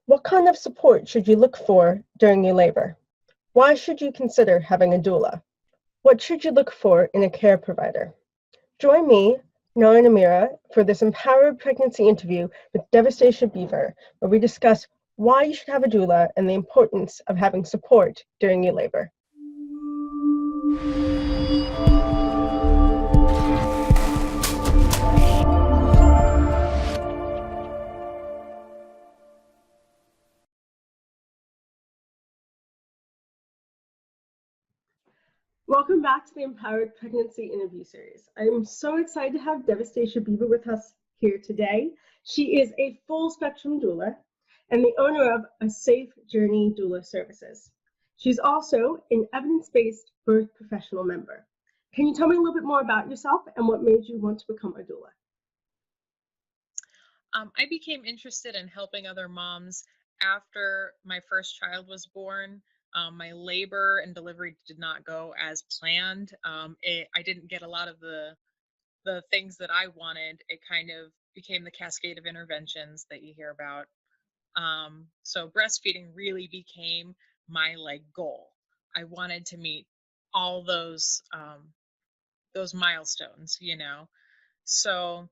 What kind of support should you look for during your labor? Why should you consider having a doula? What should you look for in a care provider? Join me, Nara and Nemira, for this empowered pregnancy interview with Devastasha Beaver, where we discuss why you should have a doula and the importance of having support during your labor. Welcome back to the Empowered Pregnancy Interview Series. I'm so excited to have Devastasha Beaver with us here today. She is a full spectrum doula and the owner of A Safe Journey Doula Services. She's also an evidence-based birth professional member. Can you tell me a little bit more about yourself and what made you want to become a doula? I became interested in helping other moms after my first child was born. My labor and delivery did not go as planned. I didn't get a lot of the things that I wanted. It kind of became the cascade of interventions that you hear about. So breastfeeding really became my goal. I wanted to meet all those milestones, So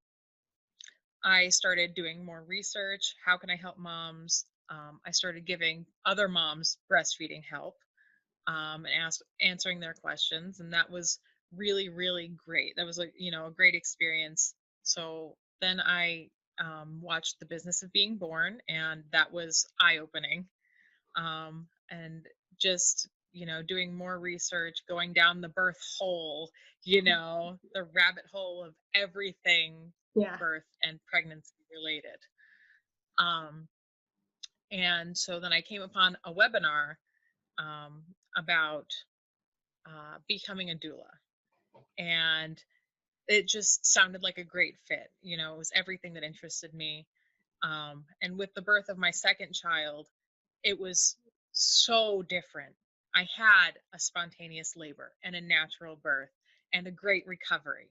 I started doing more research. How can I help moms? I started giving other moms breastfeeding help and answering their questions, and that was really, really great. That was a great experience. So then I watched The Business of Being Born, and that was eye-opening. And just doing more research, going down the birth hole, the rabbit hole of everything birth and pregnancy related. And so then I came upon a webinar about becoming a doula, and it just sounded like a great fit. It was everything that interested me. And with the birth of my second child, it was so different. I had a spontaneous labor and a natural birth and a great recovery,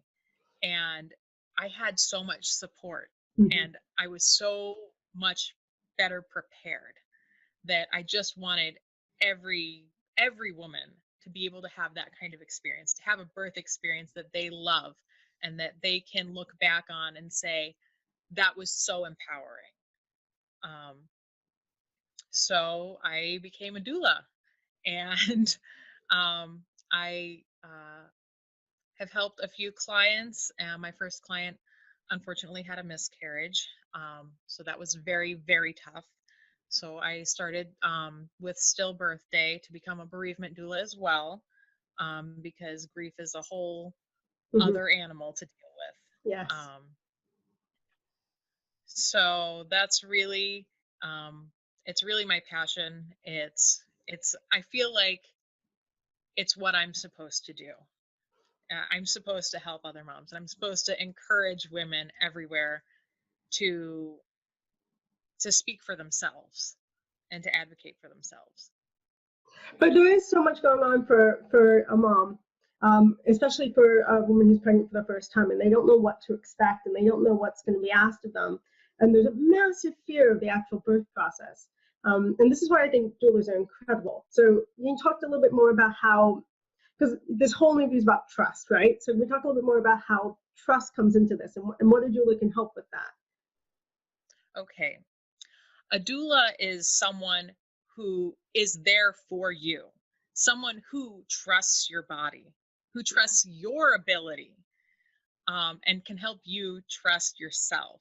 and I had so much support, and I was so much better prepared that I just wanted every woman to be able to have that kind of experience, to have a birth experience that they love and that they can look back on and say, that was so empowering. So I became a doula, and I have helped a few clients. My first client unfortunately had a miscarriage, so that was very, very tough. So I started with stillbirth day to become a bereavement doula as well, because grief is a whole other animal to deal with. Yes. So that's really, it's really my passion. I feel like it's what I'm supposed to do. I'm supposed to help other moms, and I'm supposed to encourage women everywhere to speak for themselves and to advocate for themselves. But there is so much going on for a mom, especially for a woman who's pregnant for the first time, and they don't know what to expect, and they don't know what's going to be asked of them. And there's a massive fear of the actual birth process. And this is why I think doulas are incredible. So you talked a little bit more about how, because this whole movie is about trust, right? So we talk a little bit more about how trust comes into this and what a doula can help with that. Okay. A doula is someone who is there for you, someone who trusts your body, who trusts your ability, and can help you trust yourself.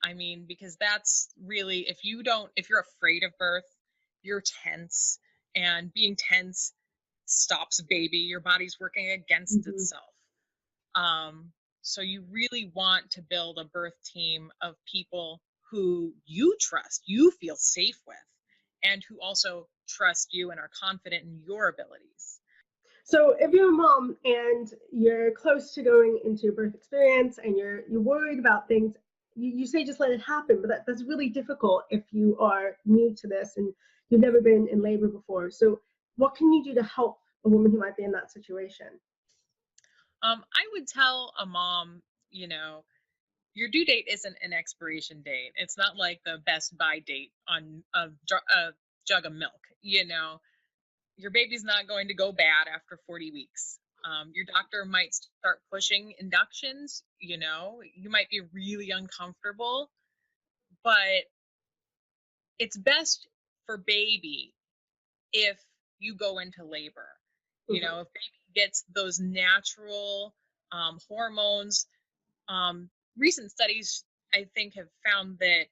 I mean, because that's really, if you're afraid of birth, you're tense, and being tense stops baby. Your body's working against itself. So you really want to build a birth team of people who you trust, you feel safe with, and who also trust you and are confident in your abilities. So if you're a mom and you're close to going into your birth experience and you're worried about things, you say just let it happen, but that's really difficult if you are new to this and you've never been in labor before. So what can you do to help a woman who might be in that situation? I would tell a mom, your due date isn't an expiration date. It's not like the best buy date on a jug of milk. You know, your baby's not going to go bad after 40 weeks. Your doctor might start pushing inductions. You know, you might be really uncomfortable, but it's best for baby if you go into labor. You know, if baby gets those natural hormones. Recent studies, I think, have found that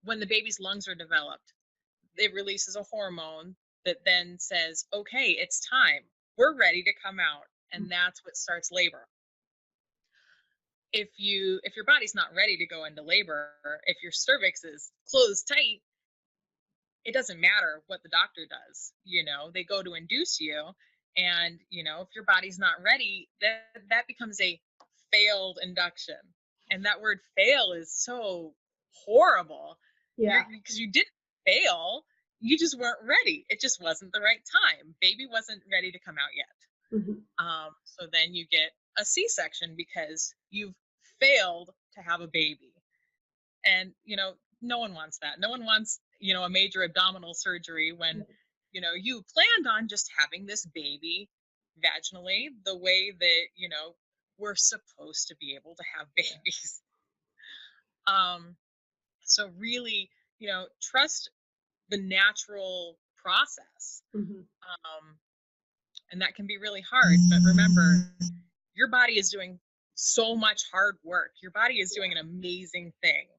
when the baby's lungs are developed, it releases a hormone that then says, okay, it's time. We're ready to come out. And that's what starts labor. If your body's not ready to go into labor, if your cervix is closed tight, it doesn't matter what the doctor does. You know, they go to induce you, and you know, if your body's not ready, that becomes a failed induction. And that word fail is so horrible. Yeah. Because you didn't fail, you just weren't ready. It just wasn't the right time. Baby wasn't ready to come out yet. So then you get a C-section because you've failed to have a baby. And you know, no one wants that. No one wants, you know, a major abdominal surgery when, you know, you planned on just having this baby vaginally the way that, you know, we're supposed to be able to have babies. So really, you know, trust the natural process. And that can be really hard, but remember, your body is doing so much hard work. Your body is doing an amazing thing.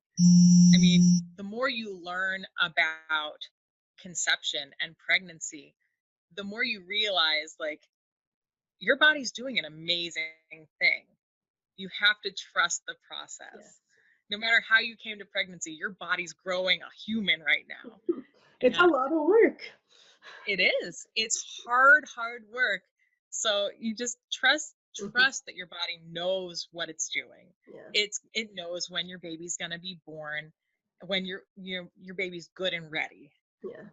I mean, the more you learn about conception and pregnancy, the more you realize, like, your body's doing an amazing thing. You have to trust the process. Yes. No matter how you came to pregnancy, your body's growing a human right now. It's a lot of work. It is. It's hard work. So you just trust that your body knows what it's doing. Yeah. It knows when your baby's gonna be born, when your baby's good and ready. Yeah.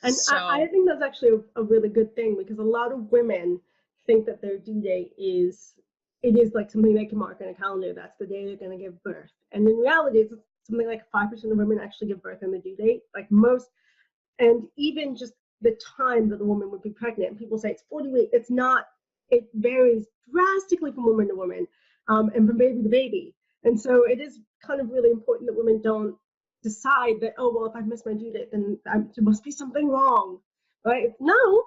And so, I think that's actually a really good thing, because a lot of women think that their due date is like something they can mark on a calendar. That's the day they're going to give birth. And in reality, it's something like 5% of women actually give birth on the due date. Like most, and even just the time that a woman would be pregnant. People say it's 40 weeks. It's not. It varies drastically from woman to woman, and from baby to baby. And so it is kind of really important that women don't decide that, oh, well, if I miss my due date, then there must be something wrong, right? No,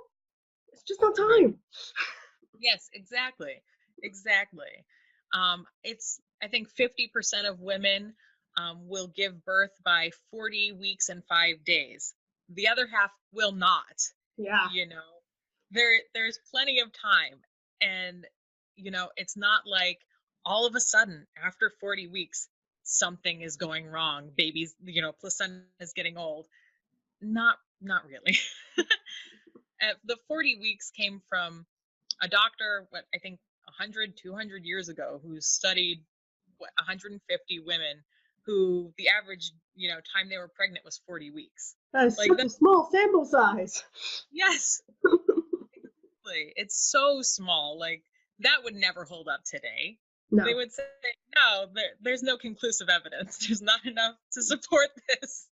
it's just not time. Yes, exactly. It's, I think 50% of women will give birth by 40 weeks and 5 days. The other half will not. Yeah. You know, there's plenty of time. And, you know, it's not like all of a sudden after 40 weeks, something is going wrong. Baby's, you know, placenta is getting old. Not really. The 40 weeks came from a doctor, what I think 100, 200 years ago, who studied 150 women who the average, you know, time they were pregnant was 40 weeks. That's like, such a small sample size. Yes. Exactly. It's so small. Like, that would never hold up today. No. They would say, no, there's no conclusive evidence. There's not enough to support this.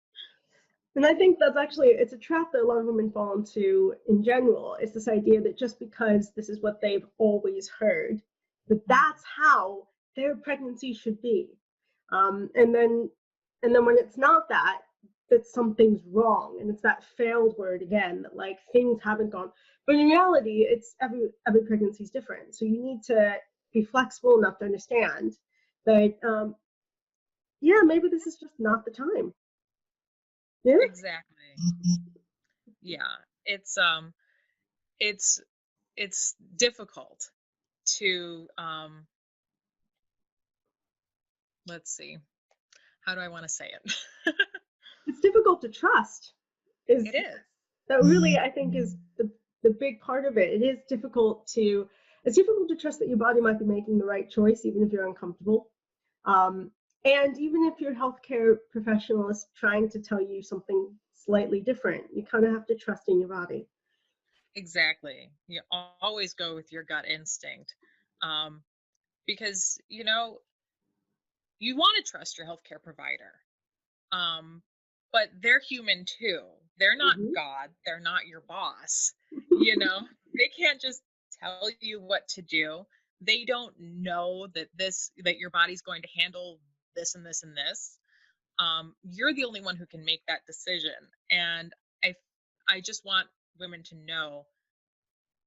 And I think that's actually, it's a trap that a lot of women fall into in general. It's this idea that just because this is what they've always heard, that that's how their pregnancy should be. And then when it's not that something's wrong, and it's that failed word again, that like things haven't gone. But in reality, it's every pregnancy is different. So you need to be flexible enough to understand that, yeah, maybe this is just not the time. Yeah. Exactly. Yeah, it's difficult to let's see, how do I want to say it? It's difficult to trust. It is. That really, I think, is the big part of it. It is difficult to trust that your body might be making the right choice, even if you're uncomfortable. And even if your healthcare professional is trying to tell you something slightly different, you kind of have to trust in your body. Exactly. You always go with your gut instinct. because, you want to trust your healthcare provider. But they're human too. They're not Mhm. God. They're not your boss. They can't just tell you what to do. They don't know that your body's going to handle this and this and this. You're the only one who can make that decision. And I, I just want women to know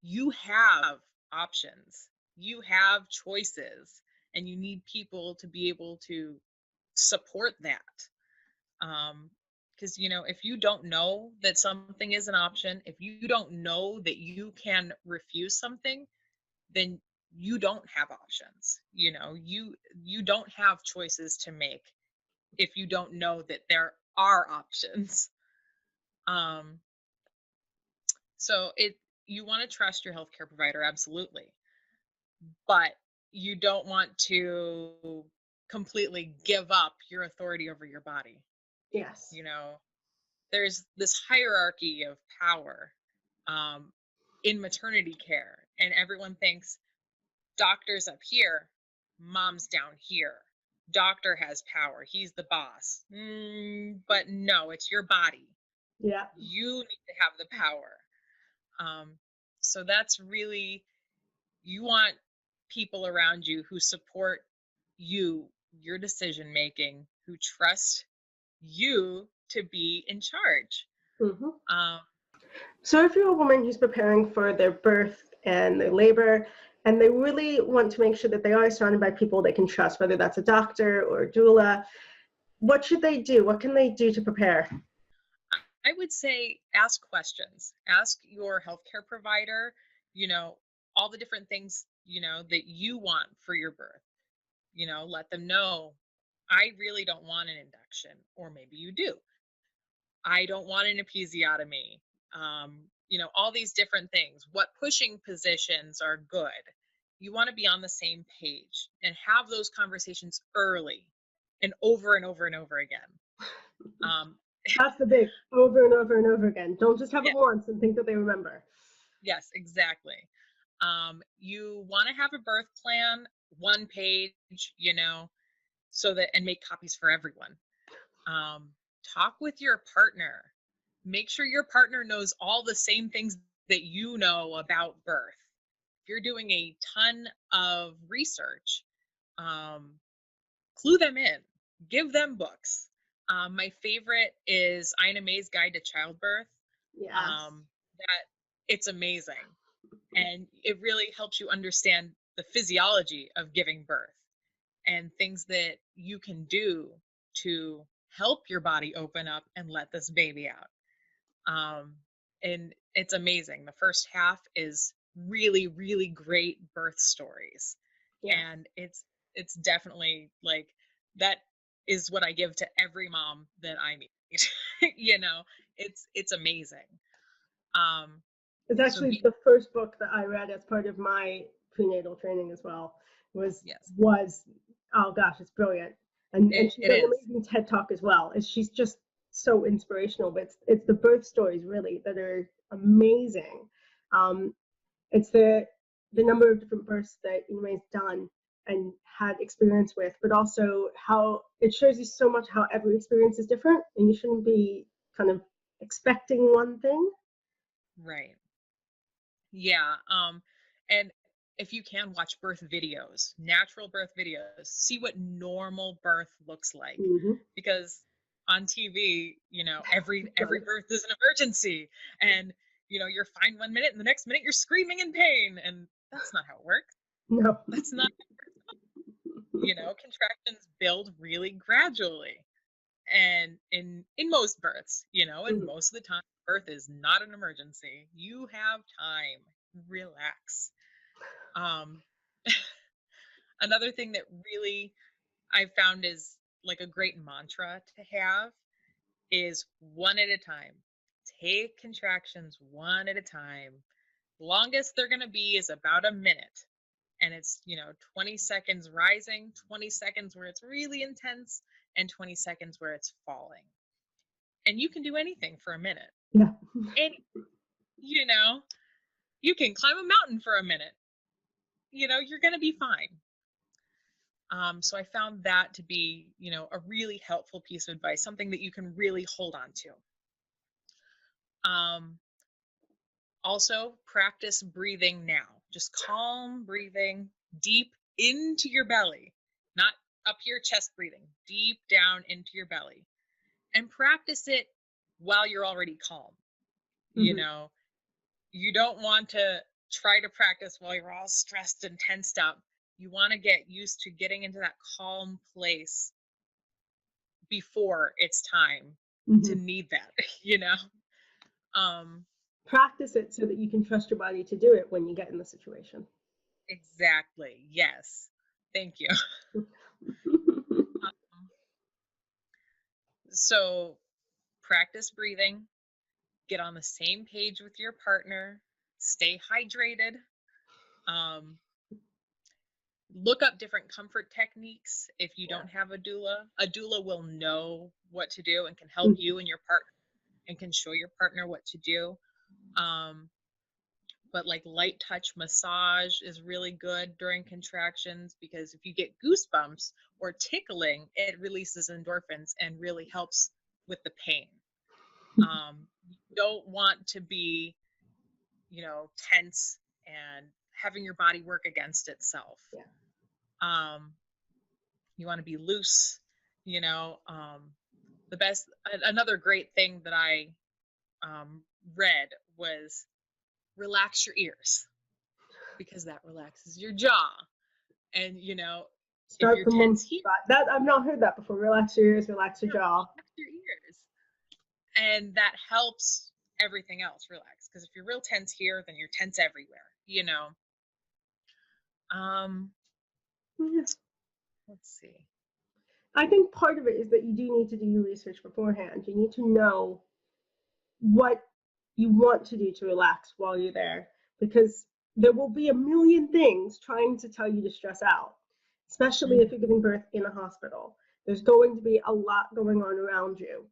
you have options, you have choices, and you need people to be able to support that. Because if you don't know that something is an option, if you don't know that you can refuse something, then you don't have options. You don't have choices to make if you don't know that there are options. um so you want to trust your healthcare provider, absolutely, but you don't want to completely give up your authority over your body. Yes. you know there's this hierarchy of power, um, in maternity care, and everyone thinks doctor's up here, mom's down here. Doctor has power, he's the boss. But no, it's your body. Yeah. You need to have the power. So that's really, you want people around you who support your decision making, who trust you to be in charge. Hmm. Um, So if you're a woman who's preparing for their birth and their labor, and they really want to make sure that they are surrounded by people they can trust, whether that's a doctor or a doula, what should they do? What can they do to prepare? I would say ask questions. Ask your healthcare provider, you know, all the different things, that you want for your birth. Let them know, I really don't want an induction, or maybe you do. I don't want an episiotomy. All these different things. What pushing positions are good? You want to be on the same page and have those conversations early and over and over and over again. Um, That's the big over and over and over again. Don't just have yeah, it once and think that they remember. yes, exactly. You want to have a birth plan, one page, so that, and make copies for everyone. Um, Talk with your partner. Make sure your partner knows all the same things that you know about birth. If you're doing a ton of research, um, clue them in, give them books. My favorite is Ina May's Guide to Childbirth. Yes. That It's amazing, and it really helps you understand the physiology of giving birth and things that you can do to help your body open up and let this baby out. And it's amazing. The first half is really, really great birth stories. Yes. And it's definitely like, that is what I give to every mom that I meet. It's amazing. Um, It's so actually be the first book that I read as part of my prenatal training as well. Was Yes, was oh gosh, it's brilliant. And she's it got an is. amazing TED talk as well. And she's just so inspirational. But it's the birth stories really that are amazing. Um, it's the number of different births that May's done and had experience with, but also how it shows you so much how every experience is different, and you shouldn't be kind of expecting one thing. Right. Yeah. And if you can, watch birth videos, natural birth videos, see what normal birth looks like. Mm-hmm. Because on TV, every birth is an emergency. And you're fine one minute and the next minute you're screaming in pain. And that's not how it works. No. That's not, contractions build really gradually. And in most births, and Mhm. most of the time, birth is not an emergency. You have time. Relax. Um, Another thing that really I found is like a great mantra to have is one at a time. Take contractions one at a time. Longest they're going to be is about a minute. And it's, 20 seconds rising, 20 seconds where it's really intense, and 20 seconds where it's falling. And you can do anything for a minute. Yeah. And, you know, you can climb a mountain for a minute. You're going to be fine. So I found that to be, a really helpful piece of advice, something that you can really hold on to. Also, practice breathing now. Just calm breathing deep into your belly, not up your chest breathing, deep down into your belly. And practice it while you're already calm. Mm-hmm. You don't want to try to practice while you're all stressed and tensed up. You want to get used to getting into that calm place before it's time to Mm-hmm. need that, Um, Practice it so that you can trust your body to do it when you get in the situation. exactly. Yes. Thank you. Um, so practice breathing, get on the same page with your partner, stay hydrated. Um, Look up different comfort techniques. If you don't have a doula will know what to do and can help Mhm. you and your partner and can show your partner what to do. But like light touch massage is really good during contractions, because if you get goosebumps or tickling, it releases endorphins and really helps with the pain. You don't want to be, tense and having your body work against itself. Yeah. You want to be loose, another great thing that I read was relax your ears, because that relaxes your jaw. And, if Start you're from one tense here, spot. That I've not heard that before. Relax your ears, relax your jaw. relax your ears. And that helps everything else relax. Because if you're real tense here, then you're tense everywhere. Um, Yeah. let's see. I think part of it is that you do need to do your research beforehand. You need to know what you want to do to relax while you're there, because there will be a million things trying to tell you to stress out, especially if you're giving birth in a hospital. There's going to be a lot going on around you.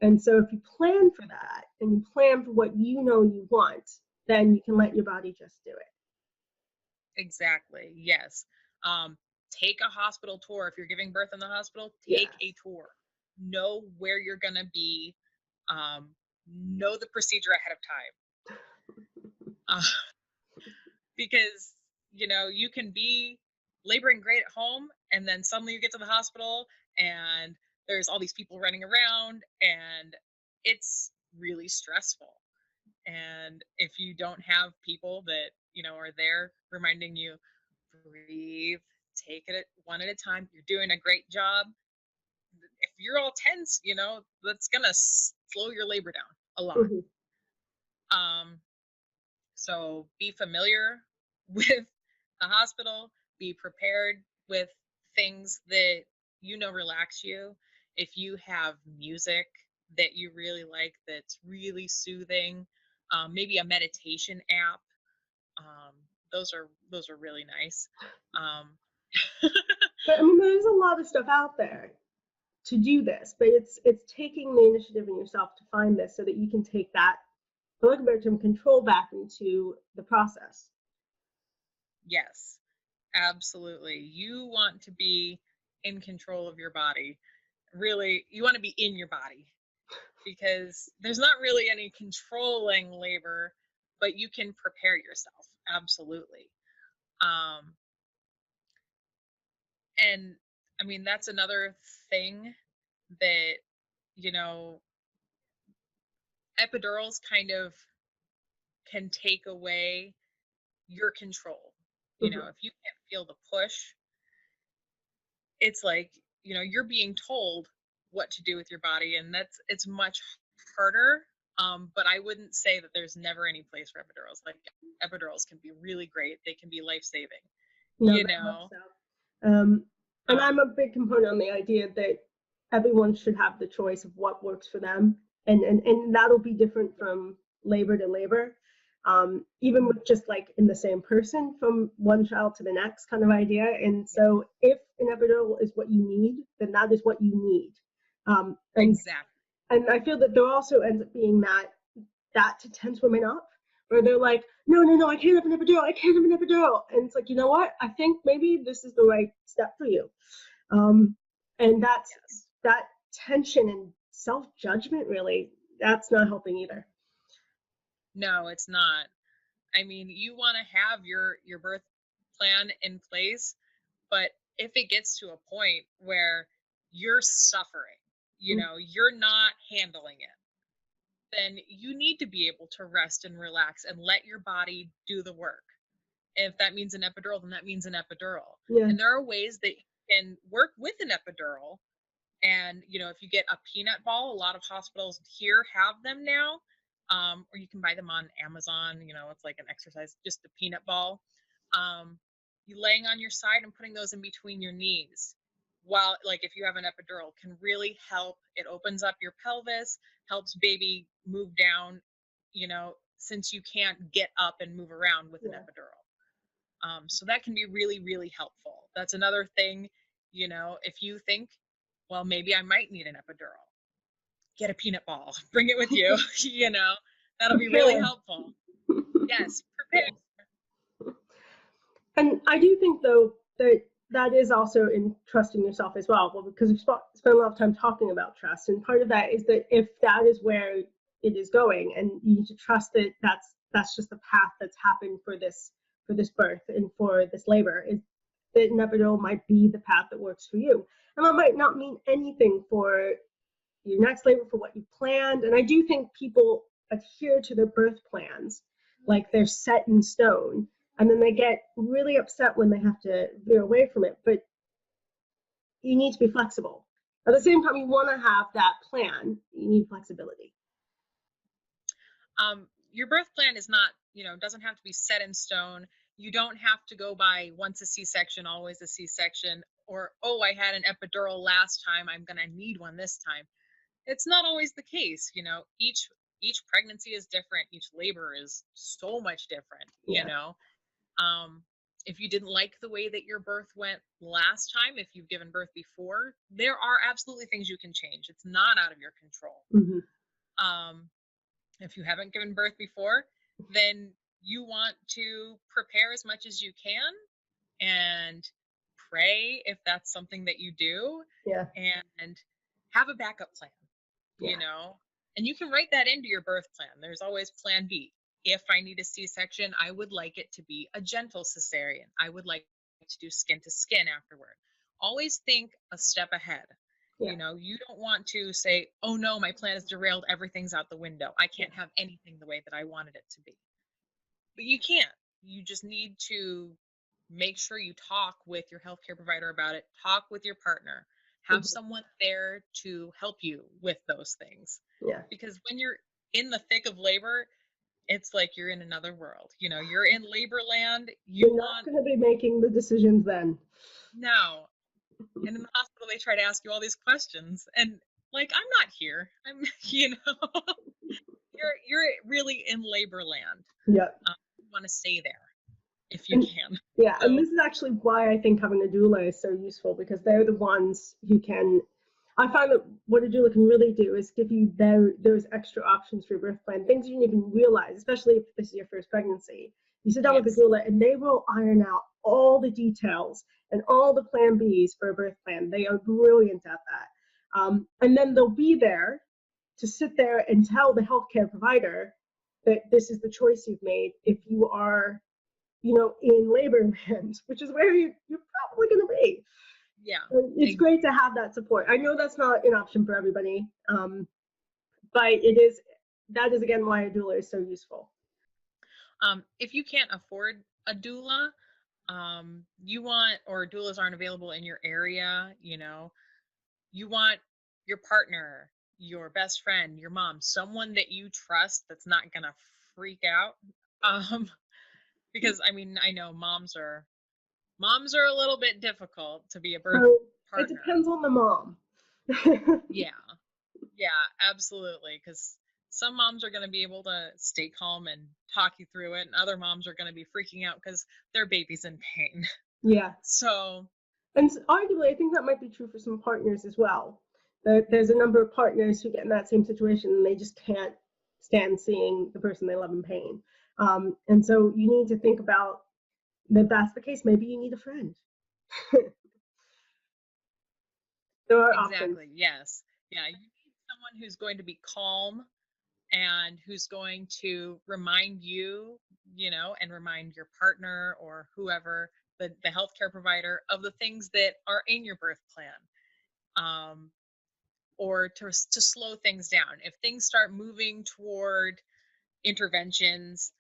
And so if you plan for that and you plan for what you know you want, then you can let your body just do it. Exactly. Yes. Take a hospital tour. If you're giving birth in the hospital, take Yes. a tour. Know where you're going to be. Know the procedure ahead of time. Because, you can be laboring great at home, and then suddenly you get to the hospital and there's all these people running around, and it's really stressful. And if you don't have people that, are there reminding you, breathe, take it one at a time, you're doing a great job. If you're all tense, that's going to slow your labor down a lot. Mhm. So be familiar with the hospital, be prepared with things that relax you. If you have music that you really like that's really soothing, maybe a meditation app, um, those are really nice. But I mean, there's a lot of stuff out there to do this, but it's taking the initiative in yourself to find this so that you can take that, for lack of a better term, control back into the process. Yes, absolutely. You want to be in control of your body. Really, you want to be in your body, because there's not really any controlling labor, but you can prepare yourself. Absolutely. And I mean, that's another thing that, you know, epidurals kind of can take away your control. Mm-hmm. If you can't feel the push, it's like, you're being told what to do with your body, and it's much harder. But I wouldn't say that there's never any place for epidurals. Like, epidurals can be really great. They can be life-saving, No, you very much know. so. And I'm Um, a big component on the idea that everyone should have the choice of what works for them, and that'll be different from labor to labor. Even with just like in the same person from one child to the next kind of idea. And so if an epidural is what you need, then that is what you need. And exactly. and I feel that there also ends up being that to tense women up, Or they're like, no, I can't have an epidural. I can't have an epidural. And it's like, you know what? I think maybe this is the right step for you. And that tension and self-judgment, really, that's not helping either. No, it's not. I mean, you want to have your birth plan in place, but if it gets to a point where you're suffering, you're not handling it, then you need to be able to rest and relax and let your body do the work. If that means an epidural, then that means an epidural. Yeah. And there are ways that you can work with an epidural. And, if you get a peanut ball, a lot of hospitals here have them now, or you can buy them on Amazon. It's like an exercise, just a peanut ball. You laying on your side and putting those in between your knees, while, like, if you have an epidural, can really help. It opens up your pelvis, helps baby move down, since you can't get up and move around with an epidural. So that can be really, really helpful. That's another thing, if you think, well, maybe I might need an epidural, get a peanut ball, bring it with you, that'll be really helpful. Yes, prepare. And I do think, though, that is also in trusting yourself as well, because we've spent a lot of time talking about trust. And part of that is that if that is where it is going, and you need to trust that that's just the path that's happened for this birth and for this labor, is that an epidural might be the path that works for you. And that might not mean anything for your next labor, for what you planned. And I do think people adhere to their birth plans like they're set in stone, and then they get really upset when they have to veer away from it. But you need to be flexible. At the same time, you want to have that plan. You need flexibility. Your birth plan is not, doesn't have to be set in stone. You don't have to go by once a C-section, always a C-section, or, oh, I had an epidural last time, I'm going to need one this time. It's not always the case. Each pregnancy is different. Each labor is so much different, If you didn't like the way that your birth went last time, if you've given birth before, there are absolutely things you can change. It's not out of your control. Mm-hmm. If you haven't given birth before, then you want to prepare as much as you can and pray if that's something that you do. Yeah. And have a backup plan, and you can write that into your birth plan. There's always plan B. If I need a C-section, I would like it to be a gentle cesarean. I would like to do skin to skin afterward. Always think a step ahead. You don't want to say, oh no, my plan is derailed, everything's out the window, I can't have anything the way that I wanted it to be. But you can't. You just need to make sure you talk with your healthcare provider about it, talk with your partner, have someone there to help you with those things. Yeah. Because when you're in the thick of labor, it's like you're in another world. You're in labor land. You're not going to be making the decisions then. No. And in the hospital, they try to ask you all these questions, and like, I'm not here. I'm, you're really in labor land. Yeah. You want to stay there if you can. Yeah, so, and this is actually why I think having a doula is so useful, because they're the ones who can. I find that what a doula can really do is give you those extra options for your birth plan, things you didn't even realize, especially if this is your first pregnancy. You sit down with a doula and they will iron out all the details and all the plan Bs for a birth plan. They are brilliant at that. And then they'll be there to sit there and tell the healthcare provider that this is the choice you've made if you are, in labor land, which is where you're probably going to be. Yeah. It's great to have that support. I know that's not an option for everybody, but that is again why a doula is so useful. If you can't afford a doula, or doulas aren't available in your area, you want your partner, your best friend, your mom, someone that you trust that's not gonna freak out. Because I know moms are a little bit difficult to be a birth partner. It depends on the mom. Yeah, absolutely. Because some moms are going to be able to stay calm and talk you through it, and other moms are going to be freaking out because their baby's in pain. Yeah. So. And arguably, I think that might be true for some partners as well. There's a number of partners who get in that same situation and they just can't stand seeing the person they love in pain. And so you need to think about that. That's the case. Maybe you need a friend. There are options. Exactly. Yes. Yeah. You need someone who's going to be calm and who's going to remind you, and remind your partner or whoever, the healthcare provider, of the things that are in your birth plan. Or to slow things down. If things start moving toward interventions,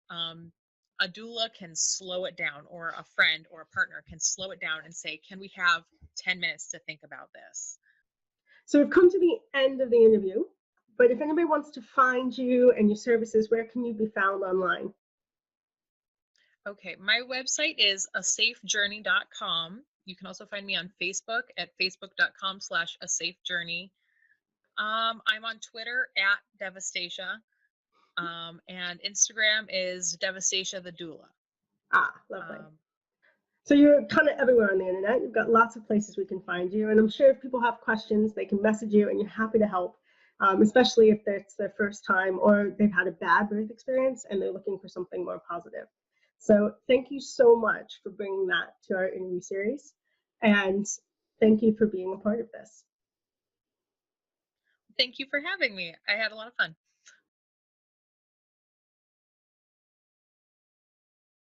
a doula can slow it down, or a friend or a partner can slow it down and say, can we have 10 minutes to think about this? So we've come to the end of the interview, but if anybody wants to find you and your services, where can you be found online? Okay, my website is asafejourney.com. You can also find me on Facebook at facebook.com/asafejourney. I'm on Twitter at Devastasha, and Instagram is Devastasha the Doula. Ah, lovely. So you're kind of everywhere on the internet. You've got lots of places we can find you. And I'm sure if people have questions, they can message you and you're happy to help, especially if it's their first time or they've had a bad birth experience and they're looking for something more positive. So thank you so much for bringing that to our interview series. And thank you for being a part of this. Thank you for having me. I had a lot of fun.